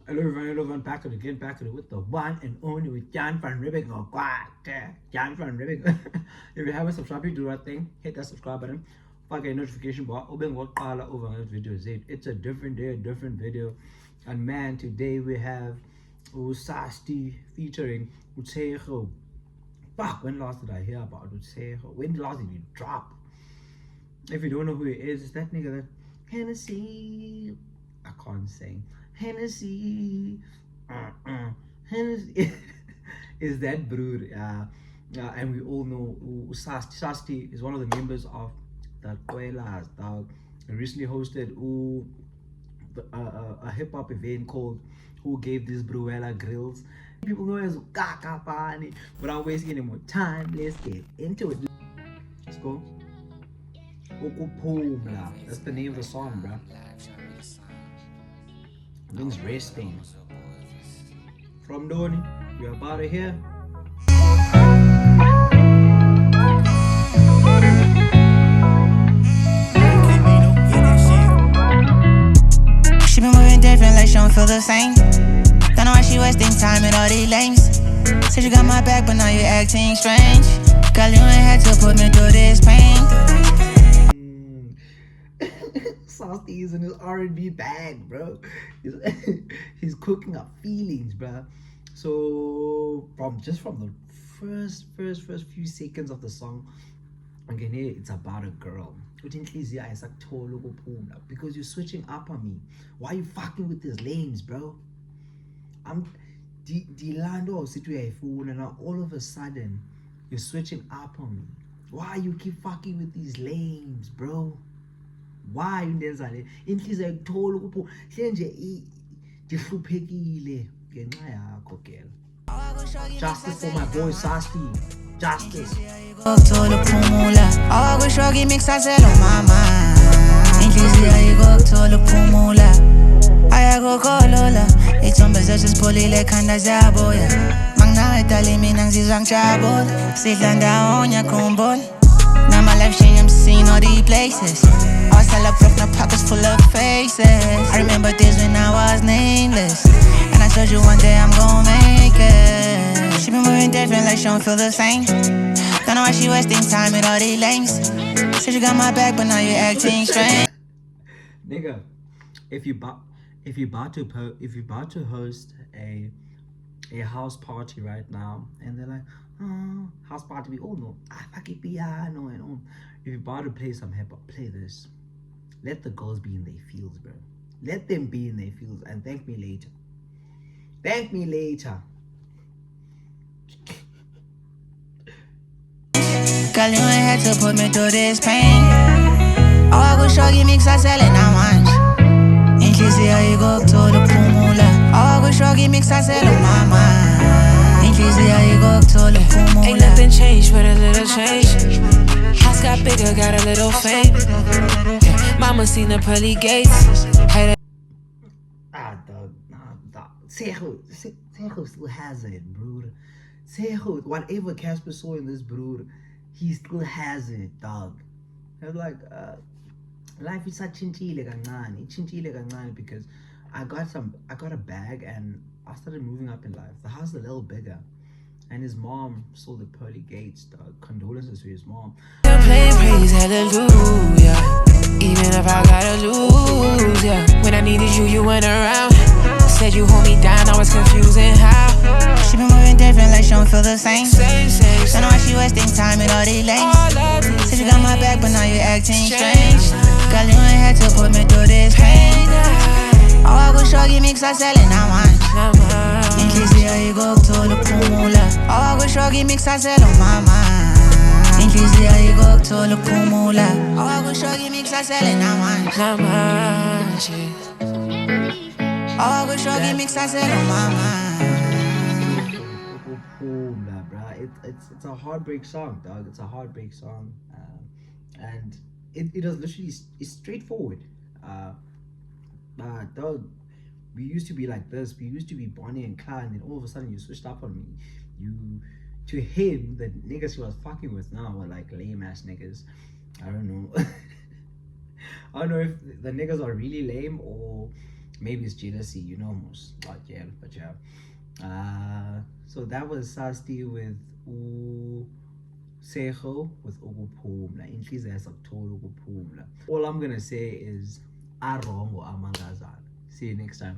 Hello everyone, back at it with the one and only with Dyan'van ribbing or Dyan'van ribbing. If you haven't subscribed, you do that thing, hit that subscribe button, fucking notification bar, open what color over this video is it. It's a different day, a different video. And man, today we have Sasti featuring Tshego. Fuck, when last did I hear about Tshego? When last did he drop? If you don't know who he is, it's that nigga that Hennessy. I can't sing. Hennessy. Hennessy. Is that brood? And we all know Sasti is one of the members of the Quelas. He recently hosted a hip hop event called Who Gave This Bruella Grills. People know it as Kakapani. Without wasting any more time, let's get into it. Let's go. Ukuphumla. That's the name of the song, bro. It means resting. From Doni, we're about to hear. She been moving different like she don't feel the same. Don't know why she wasting time in all these lanes. Said you got my back but now you acting strange. Girl, you ain't had to put me through this pain. Sasti is in his R&B bag, bro. He's cooking up feelings, bro. So from the first few seconds of the song, again, it's about a girl. Because you're switching up on me. Why are you fucking with these lanes, bro? I'm Dilando situation, and now all of a sudden you're switching up on me. Why you keep fucking with these lanes, bro? Why undenza le inhliziyo ayithola ukupho hle nje ndihluphekile ngenxa yakho girl. Justice for my boy Sasti. Justice. Ukuphumla awakwisho kimixaselo mama. Inhliziyo ayikuthola ukuphumula. Ayakukolola ithombe zethu sipholile ekhanda ziyaboya. Manginawe dali mina ngizizwa ngijabula. Sidla ndawonye khumbula. Now my life changed, I'm seeing all these places. I was hella broke, now pockets full of faces. I remember days when I was nameless, and I told you one day I'm gon' make it. She been moving different like she don't feel the same. Don't know why she wasting time in all these lanes. Said you got my back, but now you acting strange. Nigga, if you about to host a house party right now, and they're like, oh, house party, we all know, fucking piano and all. If you're about to play some hip hop, play this. Let the girls be in their fields, bro. Let them be in their fields and thank me later. Thank me later. Girl, you ain't had to put me through this pain. Oh, I go show you mix I sell it now much. Inhliziyo ayikuthola ukuphumula. Oh, I go show you mix I sell it mama. Inhliziyo ayikuthola ukuphumula. Ain't nothing changed but a little change. House got bigger, got a little fame. Mama seen the pearly gates. Hey, Tshego still has it, bro. Tshego, whatever Casper saw in this bro, he still has it, dog. It's like life is chintile kancane because I got a bag and I started moving up in life. The house is a little bigger, and his mom saw the pearly gates, dog. Condolences to his mom. I'm playing praise, hallelujah. Even if I gotta lose, yeah. When I needed you, you went around. Said you hold me down, I was confusing how. She been moving different like she don't feel the same. Don't know why she wasting time in all these lanes. Said you got my back, but now you acting strange. Girl, you ain't had to put me through this pain. Oh, I go show you mix I sell it now much. Inhliziyo ayikuthola ukuphumula. Oh, I go show you mix I sell it mama. Inhliziyo ayikuthola ukuphumula. Oh, I go show you mix I sell it now much. Oh, I go show you mix I sell it mama. Ukuphumla, bro. It's a heartbreak song, dog. It's a heartbreak song, and it is literally it's straightforward. Dog, we used to be like this. We used to be Bonnie and Clyde, and then all of a sudden you switched up on me. To him, the niggas he was fucking with now were like lame ass niggas. I don't know. I don't know if the niggas are really lame or Maybe it's jealousy, you know, most like yeah, but yeah. So that was Sasti with Tshego with Ukuphumla. Inhliziyo yasakuthola ukuphumla. All I'm gonna say is arongo amangazana. See you next time.